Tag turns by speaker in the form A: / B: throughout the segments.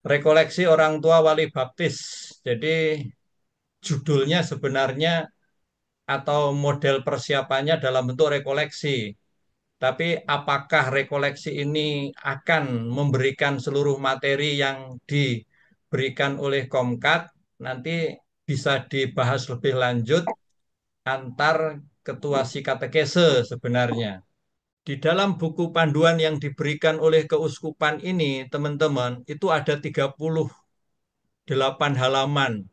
A: Rekoleksi orang tua wali baptis. Jadi judulnya sebenarnya atau model persiapannya dalam bentuk rekoleksi. Tapi apakah rekoleksi ini akan memberikan seluruh materi yang diberikan oleh Komkat? Nanti bisa dibahas lebih lanjut antar ketua sikatekese sebenarnya. Di dalam buku panduan yang diberikan oleh keuskupan ini, teman-teman, itu ada 38 halaman.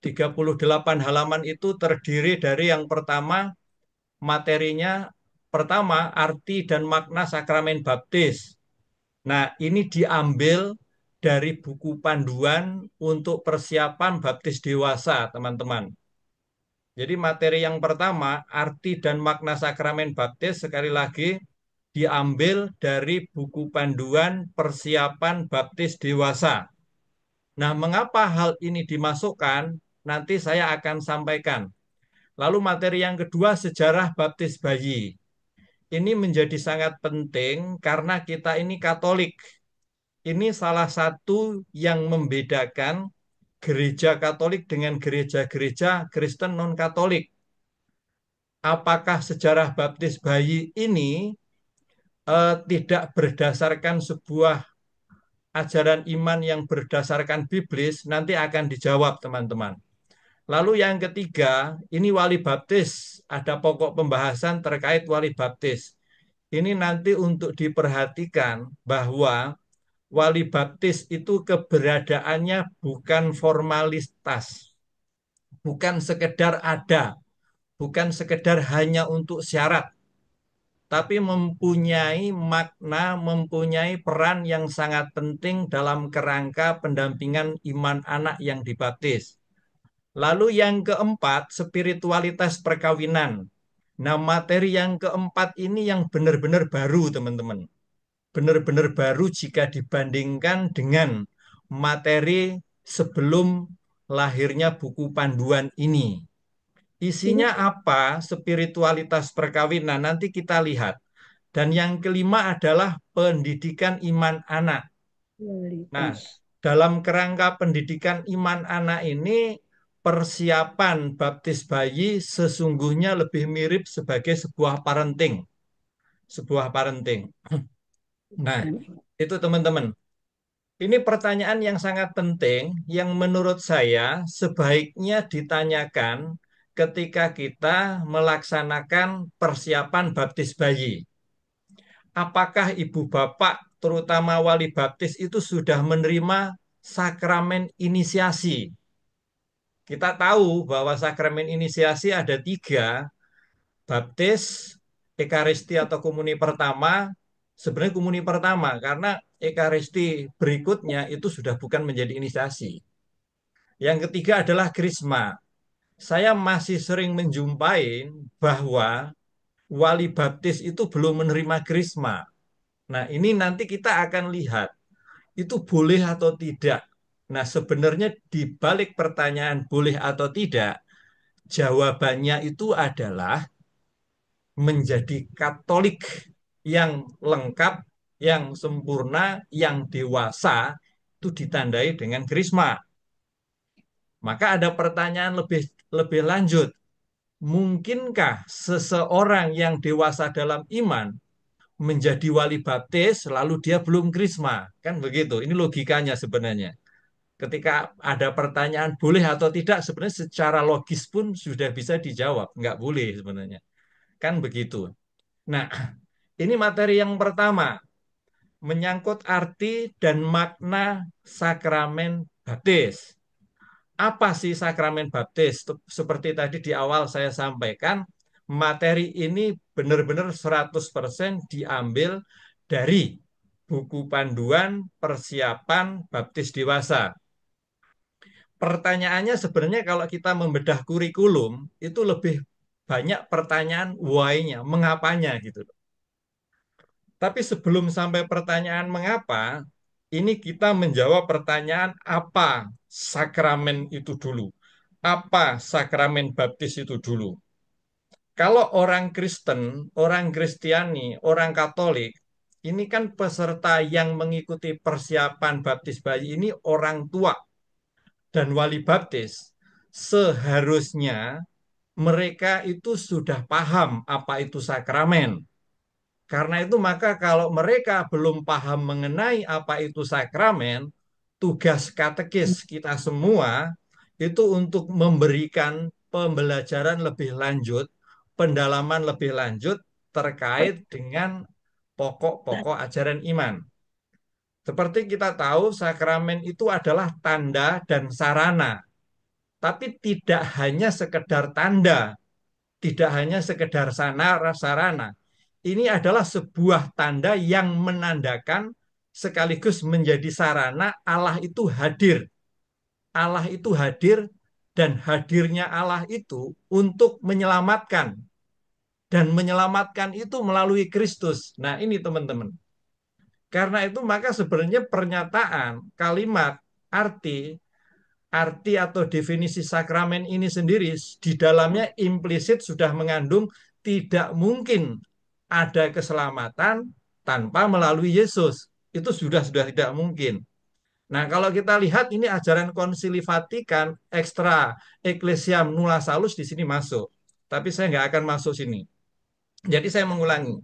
A: 38 halaman itu terdiri dari yang pertama, materinya pertama arti dan makna sakramen baptis. Nah, ini diambil dari buku panduan untuk persiapan baptis dewasa, teman-teman. Jadi materi yang pertama, arti dan makna sakramen baptis, sekali lagi diambil dari buku panduan persiapan baptis dewasa. Nah, mengapa hal ini dimasukkan? Nanti saya akan sampaikan. Lalu materi yang kedua, sejarah baptis bayi. Ini menjadi sangat penting karena kita ini Katolik. Ini salah satu yang membedakan gereja Katolik dengan gereja-gereja Kristen non-Katolik. Apakah sejarah baptis bayi ini tidak berdasarkan sebuah ajaran iman yang berdasarkan biblis? Nanti akan dijawab, teman-teman. Lalu yang ketiga, ini wali baptis. Ada pokok pembahasan terkait wali baptis. Ini nanti untuk diperhatikan bahwa wali baptis itu keberadaannya bukan formalitas, bukan sekedar ada, bukan sekedar hanya untuk syarat, tapi mempunyai makna, mempunyai peran yang sangat penting dalam kerangka pendampingan iman anak yang dibaptis. Lalu yang keempat, spiritualitas perkawinan. Nah, materi yang keempat ini yang benar-benar baru, teman-teman. Benar-benar baru jika dibandingkan dengan materi sebelum lahirnya buku panduan ini.
B: Ini
A: Isinya apa? Spiritualitas perkawinan. Nanti kita lihat. Dan yang kelima adalah pendidikan iman anak. Nah,
B: kualitas.
A: dalam kerangka pendidikan iman anak ini, persiapan baptis bayi sesungguhnya lebih mirip sebagai sebuah parenting. Sebuah parenting. Nah, itu teman-teman. Ini pertanyaan yang sangat penting yang menurut saya sebaiknya ditanyakan ketika kita melaksanakan persiapan baptis bayi. Apakah ibu bapak, terutama wali baptis itu sudah menerima sakramen inisiasi? Kita tahu bahwa sakramen inisiasi ada tiga, baptis, ekaristi atau komuni pertama, sebenarnya komuni pertama, karena ekaristi berikutnya itu sudah bukan menjadi inisiasi. Yang ketiga adalah krisma. Saya masih sering menjumpai bahwa wali baptis itu belum menerima krisma. Nah, ini nanti kita akan lihat itu boleh atau tidak. Nah, sebenarnya di balik pertanyaan boleh atau tidak, jawabannya itu adalah menjadi Katolik yang lengkap, yang sempurna, yang dewasa itu ditandai dengan krisma. Maka ada pertanyaan lebih lebih lanjut. Mungkinkah seseorang yang dewasa dalam iman menjadi wali baptis lalu dia belum krisma? Kan begitu. Ini logikanya sebenarnya. Ketika ada pertanyaan boleh atau tidak, sebenarnya secara logis pun sudah bisa dijawab. Nggak boleh sebenarnya. Kan begitu. Nah, ini materi yang pertama, menyangkut arti dan makna sakramen baptis. Apa sih sakramen baptis? Seperti tadi di awal saya sampaikan, materi ini benar-benar 100% diambil dari buku panduan persiapan baptis dewasa. Pertanyaannya sebenarnya kalau kita membedah kurikulum, itu lebih banyak pertanyaan why-nya, mengapanya gitu. Tapi sebelum sampai pertanyaan mengapa, ini kita menjawab pertanyaan apa sakramen itu dulu. Apa sakramen baptis itu dulu? Kalau orang Kristen, orang Kristiani, orang Katolik, Ini kan peserta yang mengikuti persiapan baptis bayi ini orang tua dan wali baptis. Seharusnya mereka itu sudah paham apa itu sakramen. Karena itu maka kalau mereka belum paham mengenai apa itu sakramen, tugas katekis kita semua itu untuk memberikan pembelajaran lebih lanjut, pendalaman lebih lanjut terkait dengan pokok-pokok ajaran iman. Seperti kita tahu, sakramen itu adalah tanda dan sarana, tapi tidak hanya sekedar tanda, tidak hanya sekedar sarana. Ini adalah sebuah tanda yang menandakan sekaligus menjadi sarana Allah itu hadir. Allah itu hadir dan hadirnya Allah itu untuk menyelamatkan. Dan menyelamatkan itu melalui Kristus. Nah ini teman-teman. Karena itu maka sebenarnya pernyataan, kalimat, arti, arti atau definisi sakramen ini sendiri di dalamnya implisit sudah mengandung tidak mungkin ada keselamatan tanpa melalui Yesus. Itu sudah tidak mungkin. Nah, kalau kita lihat ini ajaran Konsili Vatikan ekstra Ecclesiam Nulla Salus di sini masuk. Tapi saya nggak akan masuk sini. Jadi saya mengulangi.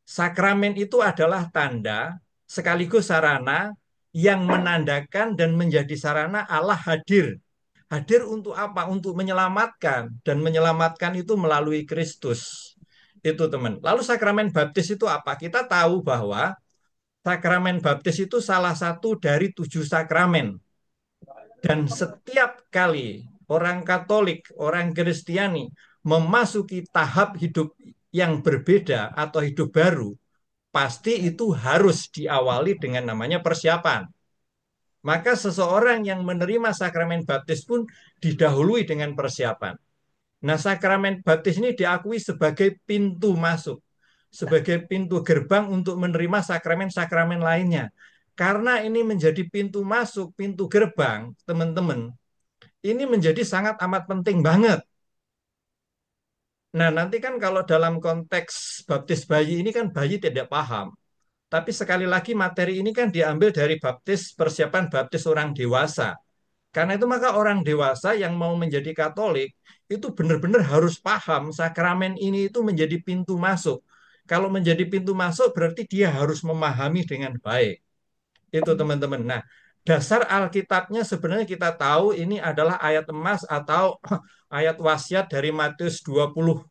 A: Sakramen itu adalah tanda sekaligus sarana yang menandakan dan menjadi sarana Allah hadir. Hadir untuk apa? Untuk menyelamatkan. Dan menyelamatkan itu melalui Kristus. Itu teman. Lalu sakramen baptis itu apa? Kita tahu bahwa sakramen baptis itu salah satu dari 7 sakramen. Dan setiap kali orang Katolik, orang Kristiani memasuki tahap hidup yang berbeda atau hidup baru, pasti itu harus diawali dengan namanya persiapan. Maka seseorang yang menerima sakramen baptis pun didahului dengan persiapan. Nah, sakramen baptis ini diakui sebagai pintu masuk, sebagai pintu gerbang untuk menerima sakramen-sakramen lainnya. Karena ini menjadi pintu masuk, pintu gerbang, teman-teman, ini menjadi sangat amat penting banget. Nah, nanti kan kalau dalam konteks baptis bayi ini kan bayi tidak paham. Tapi sekali lagi materi ini kan diambil dari baptis, persiapan baptis orang dewasa. Karena itu maka orang dewasa yang mau menjadi Katolik itu benar-benar harus paham sakramen ini itu menjadi pintu masuk. Kalau menjadi pintu masuk berarti dia harus memahami dengan baik. Itu teman-teman. Nah, dasar Alkitabnya sebenarnya kita tahu ini adalah ayat emas atau ayat wasiat dari Matius 28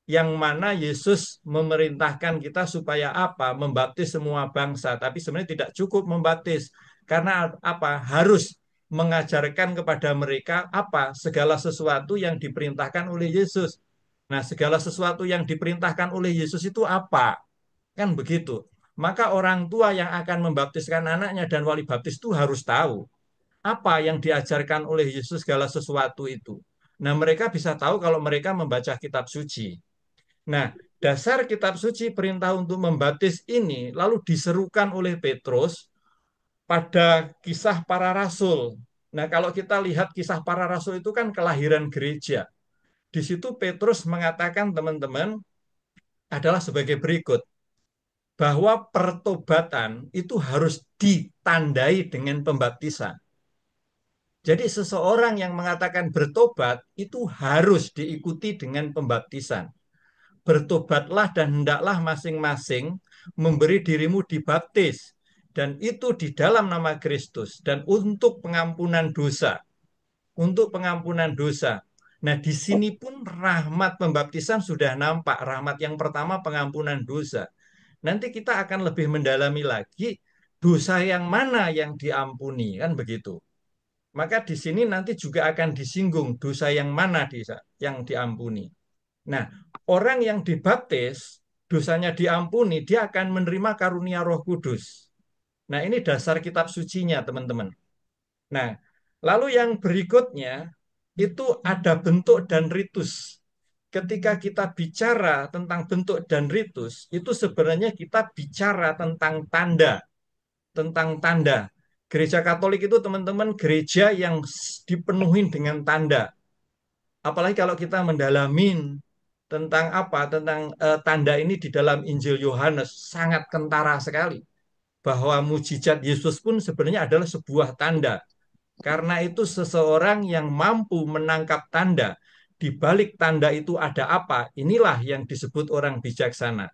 A: yang mana Yesus memerintahkan kita supaya apa? Membaptis semua bangsa. Tapi sebenarnya tidak cukup membaptis karena apa? Harus mengajarkan kepada mereka apa? Segala sesuatu yang diperintahkan oleh Yesus. Nah, segala sesuatu yang diperintahkan oleh Yesus itu apa? Kan begitu. Maka orang tua yang akan membaptiskan anaknya dan wali baptis itu harus tahu apa yang diajarkan oleh Yesus segala sesuatu itu. Nah, mereka bisa tahu kalau mereka membaca kitab suci. Nah, dasar kitab suci perintah untuk membaptis ini lalu diserukan oleh Petrus pada kisah para rasul. Nah, kalau kita lihat kisah para rasul itu kan kelahiran gereja. Di situ Petrus mengatakan teman-teman adalah sebagai berikut, bahwa pertobatan itu harus ditandai dengan pembaptisan. Jadi seseorang yang mengatakan bertobat itu harus diikuti dengan pembaptisan. Bertobatlah dan hendaklah masing-masing memberi dirimu dibaptis. Dan itu di dalam nama Kristus. Dan untuk pengampunan dosa. Untuk pengampunan dosa. Nah, di sini pun rahmat pembaptisan sudah nampak. Rahmat yang pertama pengampunan dosa. Nanti kita akan lebih mendalami lagi dosa yang mana yang diampuni. Kan begitu. Maka di sini nanti juga akan disinggung dosa yang mana yang diampuni. Nah, orang yang dibaptis, dosanya diampuni, dia akan menerima karunia Roh Kudus. Nah, ini dasar kitab sucinya, teman-teman. Nah, lalu yang berikutnya itu ada bentuk dan ritus. Ketika kita bicara tentang bentuk dan ritus, itu sebenarnya kita bicara tentang tanda, tentang tanda. Gereja Katolik itu teman-teman gereja yang dipenuhi dengan tanda. Apalagi kalau kita mendalamin tentang apa? Tentang tanda ini di dalam Injil Yohanes sangat kentara sekali. Bahwa mujizat Yesus pun sebenarnya adalah sebuah tanda. Karena itu seseorang yang mampu menangkap tanda, di balik tanda itu ada apa? Inilah yang disebut orang bijaksana.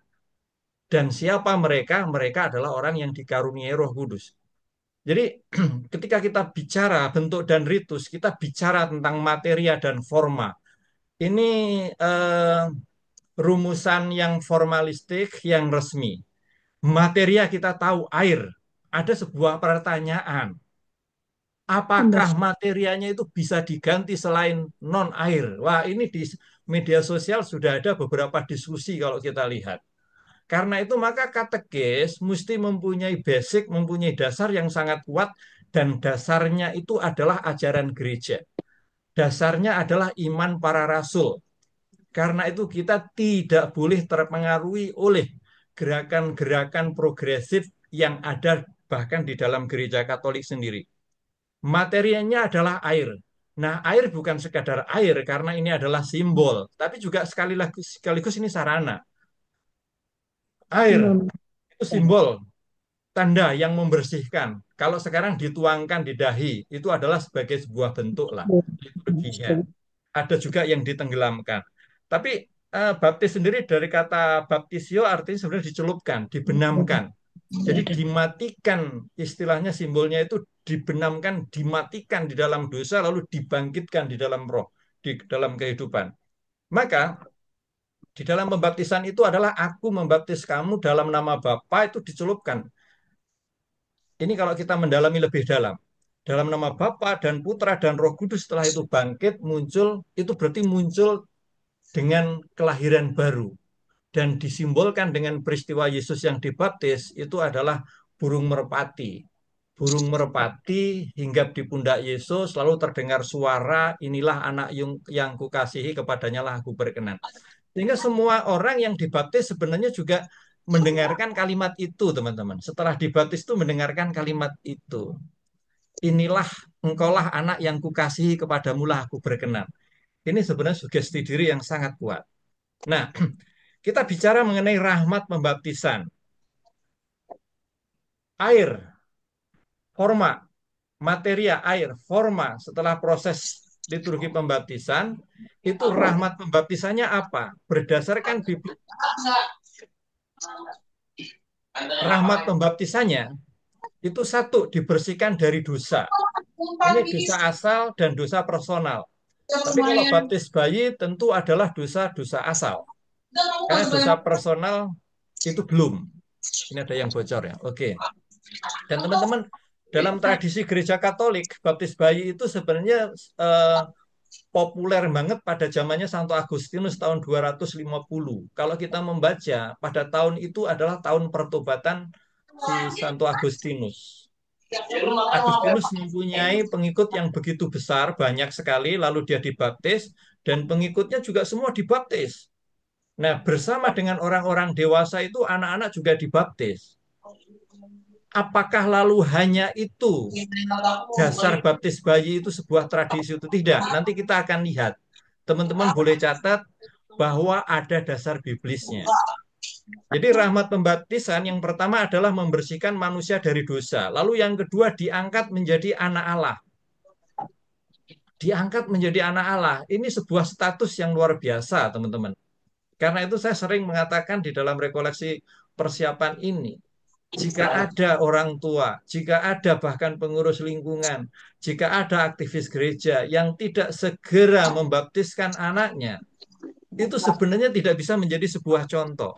A: Dan siapa mereka? Mereka adalah orang yang dikaruniai Roh Kudus. Jadi ketika kita bicara bentuk dan ritus, kita bicara tentang materia dan forma. Ini eh, rumusan yang formalistik, yang resmi. Materia kita tahu air. Ada sebuah pertanyaan. Apakah
B: Benar.
A: materianya itu bisa diganti selain non air? Wah, ini di media sosial sudah ada beberapa diskusi kalau kita lihat. Karena itu maka katekis mesti mempunyai basic, mempunyai dasar yang sangat kuat dan dasarnya itu adalah ajaran gereja. Dasarnya adalah iman para rasul. Karena itu kita tidak boleh terpengaruhi oleh gerakan-gerakan progresif yang ada bahkan di dalam gereja Katolik sendiri. Materinya adalah air. Nah, air bukan sekadar air karena ini adalah simbol, tapi juga sekali lagi sekaligus ini sarana. Air
B: Benar.
A: itu simbol, tanda yang membersihkan. Kalau sekarang dituangkan di dahi, itu adalah sebagai sebuah bentuk lah liturginya. Ada juga yang ditenggelamkan. Tapi baptis sendiri dari kata baptisio artinya sebenarnya dicelupkan, dibenamkan. Jadi dimatikan, istilahnya simbolnya itu dibenamkan, dimatikan di dalam dosa, lalu dibangkitkan di dalam roh, di dalam kehidupan. Maka di dalam pembaptisan itu adalah aku membaptis kamu dalam nama Bapa itu dicelupkan. Ini kalau kita mendalami lebih dalam. Dalam nama Bapa dan Putra dan Roh Kudus setelah itu bangkit, muncul, itu berarti muncul dengan kelahiran baru. Dan disimbolkan dengan peristiwa Yesus yang dibaptis, itu adalah burung merpati. Burung merpati hinggap di pundak Yesus, lalu terdengar suara, inilah anak yang kukasihi, kepadanya lah aku berkenan. Sehingga semua orang yang dibaptis sebenarnya juga mendengarkan kalimat itu, teman-teman. Setelah dibaptis itu mendengarkan kalimat itu. Inilah engkaulah anak yang kukasihi, kepadamu lah aku berkenan. Ini sebenarnya sugesti diri yang sangat kuat. Nah, kita bicara mengenai rahmat pembaptisan. Air, forma, materia air, forma setelah proses liturgi pembaptisan, itu rahmat pembaptisannya apa? Berdasarkan rahmat pembaptisannya, itu satu, dibersihkan dari dosa. Ini dosa asal dan dosa personal. Tapi kalau baptis bayi tentu adalah dosa-dosa asal. Karena dosa personal itu belum. Ini ada yang bocor ya. Oke. Dan teman-teman, dalam tradisi gereja Katolik, baptis bayi itu sebenarnya eh, populer banget pada zamannya Santo Agustinus tahun 250. Kalau kita membaca, pada tahun itu adalah tahun pertobatan si Santo Agustinus. Agustinus mempunyai pengikut yang begitu besar, banyak sekali, lalu dia dibaptis, dan pengikutnya juga semua dibaptis. Nah, bersama dengan orang-orang dewasa itu, anak-anak juga dibaptis. Apakah lalu hanya itu dasar baptis bayi itu sebuah tradisi itu? Tidak. Nanti kita akan lihat. Teman-teman boleh catat bahwa ada dasar biblisnya. Jadi rahmat pembaptisan yang pertama adalah membersihkan manusia dari dosa. Lalu yang kedua diangkat menjadi anak Allah. Diangkat menjadi anak Allah. Ini sebuah status yang luar biasa, teman-teman. Karena itu saya sering mengatakan di dalam rekoleksi persiapan ini, jika ada orang tua, jika ada bahkan pengurus lingkungan, jika ada aktivis gereja yang tidak segera membaptiskan anaknya, itu sebenarnya tidak bisa menjadi sebuah contoh.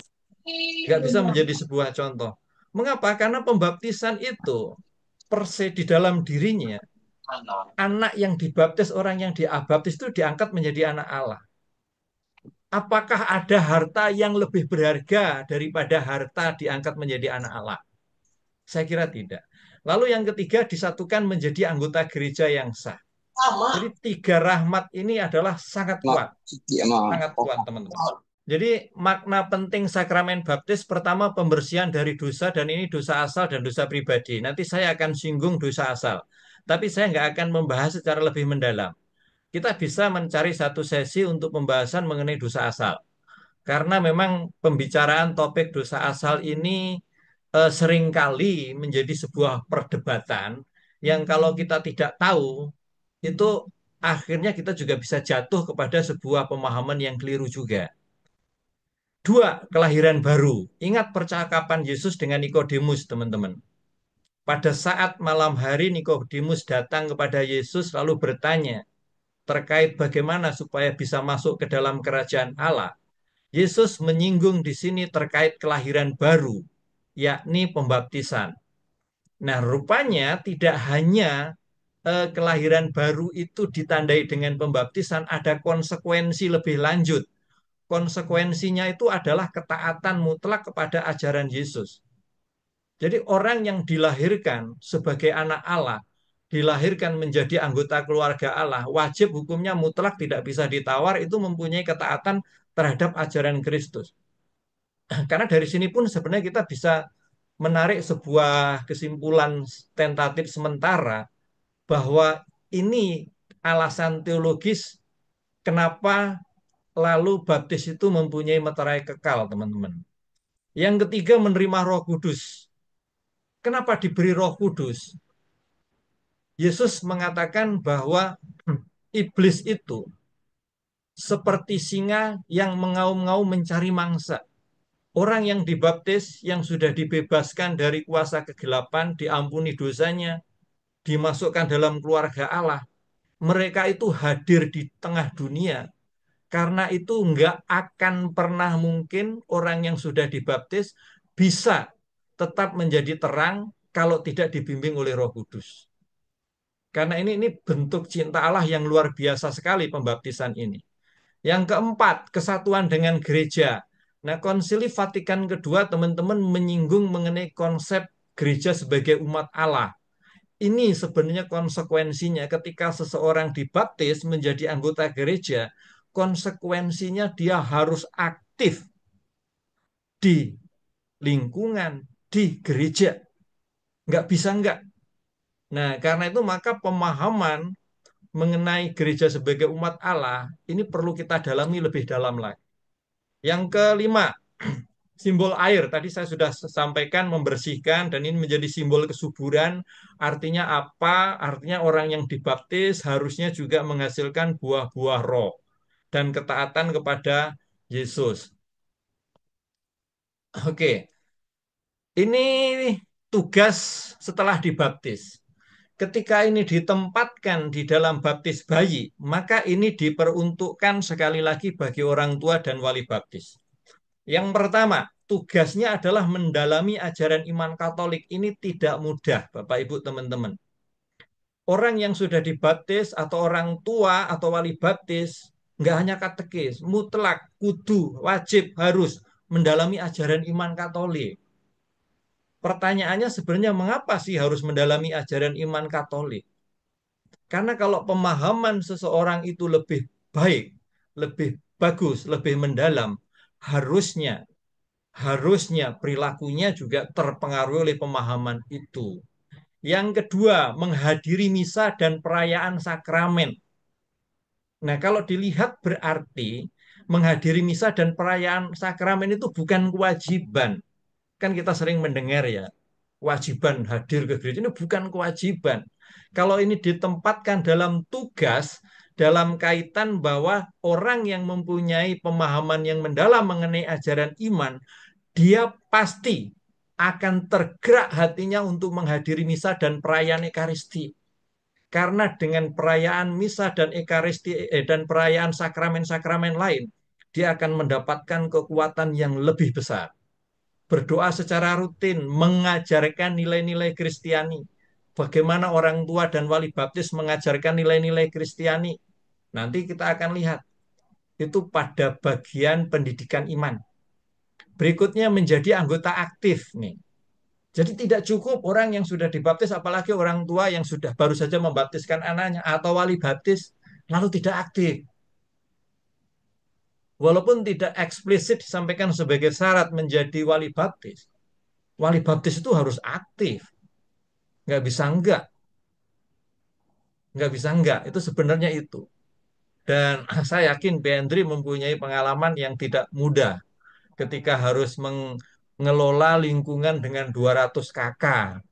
A: Nggak bisa menjadi sebuah contoh. Mengapa? Karena pembaptisan itu perse di dalam dirinya, anak yang dibaptis, orang yang diabaptis itu diangkat menjadi anak Allah. Apakah ada harta yang lebih berharga daripada harta diangkat menjadi anak Allah? Saya kira tidak. Lalu yang ketiga disatukan menjadi anggota gereja yang sah. Jadi tiga rahmat ini adalah sangat kuat teman-teman. Jadi makna penting sakramen baptis pertama pembersihan dari dosa dan ini dosa asal dan dosa pribadi. Nanti saya akan singgung dosa asal. Tapi saya nggak akan membahas secara lebih mendalam. Kita bisa mencari satu sesi untuk pembahasan mengenai dosa asal. Karena memang pembicaraan topik dosa asal ini seringkali menjadi sebuah perdebatan yang kalau kita tidak tahu, itu akhirnya kita juga bisa jatuh kepada sebuah pemahaman yang keliru juga. Dua, kelahiran baru. Ingat percakapan Yesus dengan Nikodemus, teman-teman. Pada saat malam hari Nikodemus datang kepada Yesus lalu bertanya terkait bagaimana supaya bisa masuk ke dalam kerajaan Allah. Yesus menyinggung di sini terkait kelahiran baru, yakni pembaptisan. Nah, rupanya tidak hanya kelahiran baru itu ditandai dengan pembaptisan, ada konsekuensi lebih lanjut. Konsekuensinya itu adalah ketaatan mutlak kepada ajaran Yesus. Jadi orang yang dilahirkan sebagai anak Allah, dilahirkan menjadi anggota keluarga Allah, wajib hukumnya mutlak tidak bisa ditawar itu mempunyai ketaatan terhadap ajaran Kristus. Karena dari sini pun sebenarnya kita bisa menarik sebuah kesimpulan tentatif sementara bahwa ini alasan teologis kenapa lalu baptis itu mempunyai meterai kekal, teman-teman. Yang ketiga, menerima Roh Kudus. Kenapa diberi Roh Kudus? Yesus mengatakan bahwa iblis itu seperti singa yang mengaum-ngaum mencari mangsa. Orang yang dibaptis, yang sudah dibebaskan dari kuasa kegelapan, diampuni dosanya, dimasukkan dalam keluarga Allah, mereka itu hadir di tengah dunia. Karena itu nggak akan pernah mungkin orang yang sudah dibaptis bisa tetap menjadi terang kalau tidak dibimbing oleh Roh Kudus. Karena ini bentuk cinta Allah yang luar biasa sekali pembaptisan ini. Yang keempat, kesatuan dengan gereja. Nah, Konsili Vatikan kedua, teman-teman, menyinggung mengenai konsep gereja sebagai umat Allah. Ini sebenarnya konsekuensinya ketika seseorang dibaptis menjadi anggota gereja, konsekuensinya dia harus aktif di lingkungan, di gereja. Nggak bisa nggak. Nah, karena itu maka pemahaman mengenai gereja sebagai umat Allah ini perlu kita dalami lebih dalam lagi. Yang kelima, simbol air. Tadi saya sudah sampaikan membersihkan dan ini menjadi simbol kesuburan. Artinya apa? Artinya orang yang dibaptis harusnya juga menghasilkan buah-buah roh dan ketaatan kepada Yesus. Oke, ini tugas setelah dibaptis. Ketika ini ditempatkan di dalam baptis bayi, maka ini diperuntukkan sekali lagi bagi orang tua dan wali baptis. Yang pertama, tugasnya adalah mendalami ajaran iman Katolik. Ini tidak mudah, Bapak Ibu teman-teman. Orang yang sudah dibaptis atau orang tua atau wali baptis, nggak hanya katekis, mutlak, kudu, wajib, harus mendalami ajaran iman Katolik. Pertanyaannya sebenarnya mengapa sih harus mendalami ajaran iman Katolik? Karena kalau pemahaman seseorang itu lebih baik, lebih bagus, lebih mendalam, harusnya harusnya perilakunya juga terpengaruhi oleh pemahaman itu. Yang kedua, menghadiri misa dan perayaan sakramen. Nah, kalau dilihat berarti menghadiri misa dan perayaan sakramen itu bukan kewajiban. Kan kita sering mendengar ya, kewajiban hadir ke gereja ini bukan kewajiban. Kalau ini ditempatkan dalam tugas, dalam kaitan bahwa orang yang mempunyai pemahaman yang mendalam mengenai ajaran iman, dia pasti akan tergerak hatinya untuk menghadiri misa dan perayaan Ekaristi. Karena dengan perayaan misa dan Ekaristi dan perayaan sakramen-sakramen lain, dia akan mendapatkan kekuatan yang lebih besar. Berdoa secara rutin, mengajarkan nilai-nilai Kristiani. Bagaimana orang tua dan wali baptis mengajarkan nilai-nilai Kristiani. Nanti kita akan lihat itu pada bagian pendidikan iman. Berikutnya menjadi anggota aktif nih. Jadi tidak cukup orang yang sudah dibaptis, apalagi orang tua yang sudah baru saja membaptiskan anaknya atau wali baptis, lalu tidak aktif. Walaupun tidak eksplisit disampaikan sebagai syarat menjadi wali baptis itu harus aktif. Nggak bisa enggak, nggak bisa enggak. Itu sebenarnya itu. Dan saya yakin Pak Hendri mempunyai pengalaman yang tidak mudah ketika harus mengelola lingkungan dengan 200 kakak.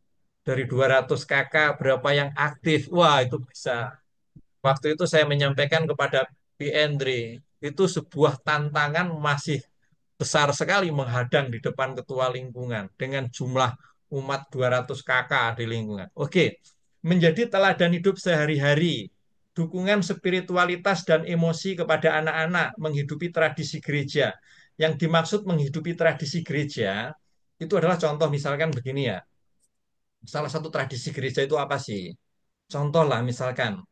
A: Dari 200 kakak berapa yang aktif? Wah, itu bisa. Waktu itu saya menyampaikan kepada Pak Hendri, itu sebuah tantangan masih besar sekali menghadang di depan ketua lingkungan dengan jumlah umat 200 kakak di lingkungan. Oke, menjadi teladan hidup sehari-hari, dukungan spiritualitas dan emosi kepada anak-anak menghidupi tradisi gereja. Yang dimaksud menghidupi tradisi gereja itu adalah contoh misalkan begini ya. Salah satu tradisi gereja itu apa sih? Contoh lah misalkan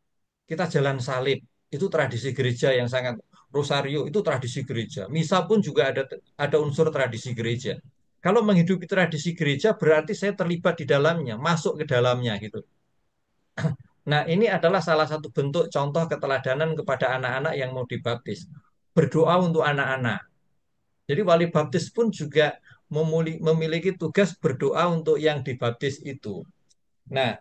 A: kita jalan salib, itu tradisi gereja yang sangat rosario itu tradisi gereja. Misa pun juga ada unsur tradisi gereja. Kalau menghidupi tradisi gereja berarti saya terlibat di dalamnya, masuk ke dalamnya gitu. Nah, ini adalah salah satu bentuk contoh keteladanan kepada anak-anak yang mau dibaptis. Berdoa untuk anak-anak. Jadi wali baptis pun juga memiliki tugas berdoa untuk yang dibaptis itu. Nah,